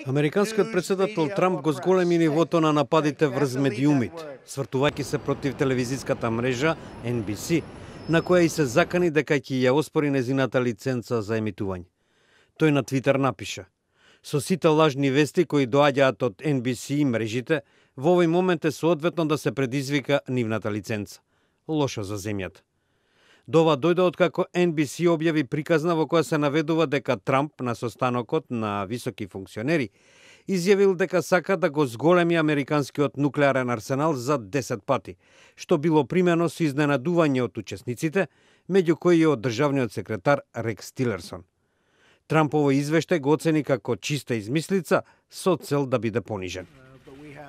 Американскиот председател Трамп го зголеми нивото на нападите врз медиумите, свртувајќи се против телевизиската мрежа NBC, на која и се закани дека ќе ја оспори незината лиценца за емитување. Тој на Твитер напиша: "Со сите лажни вести кои доаѓаат од NBC и мрежите, во овој момент е соодветно да се предизвика нивната лиценца. Лошо за земјата." До ова дојде откако NBC објави приказна во која се наведува дека Трамп на состанокот на високи функционери изјавил дека сака да го зголеми американскиот нуклеарен арсенал за 10 пати, што било примено со изненадување од учесниците, меѓу кои и од државниот секретар Рекс Тилерсон. Трамп овој извештај го оцени како чиста измислица со цел да биде понижен.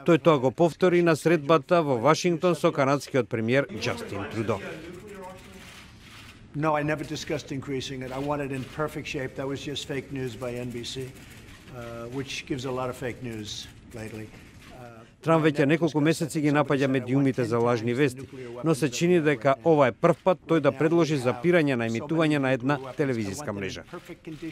Тој тоа го повтори на средбата во Вашингтон со канадскиот премиер Џастин Трудо. No, I never discussed increasing it. I want it in perfect shape. That was just fake news by NBC, which gives a lot of fake news lately. Трамп веќе неколку месеци ги напаѓа медиумите за лажни вести, но се чини дека ова е прв пат тој да предложи запирање на емитување на една телевизиска мрежа.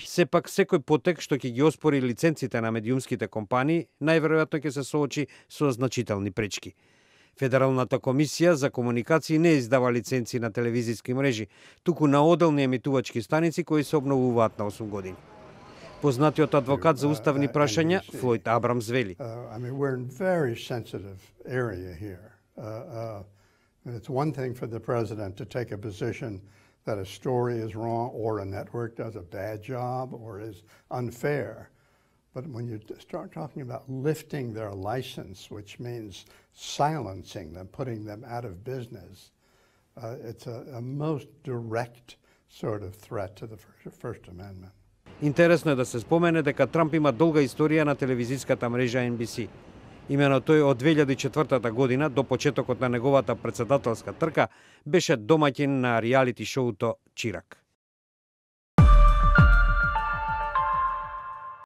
Сепак секој потек што ќе ги оспори лиценците на медиумските компании, најверојатно ќе се соочи со значителни пречки. Федералната комисија за комуникации не издава лиценци на телевизиски мрежи, туку на одделни емитувачки станици кои се обновуваат на 8 години. Познатиот адвокат за уставни прашања Флојд Абрамс вели: It's one thing for the president to take a position that a story is wrong or a network does a bad job or is unfair. But when you start talking about lifting their license, which means silencing them, putting them out of business, it's a most direct sort of threat to the First Amendment. Интересно е да се спомене дека Трамп има долга историја на телевизиската мрежа NBC. Имено тој од 2004 година до почетокот на неговата председателска трка беше домаќин на реалити шоуто Чирак.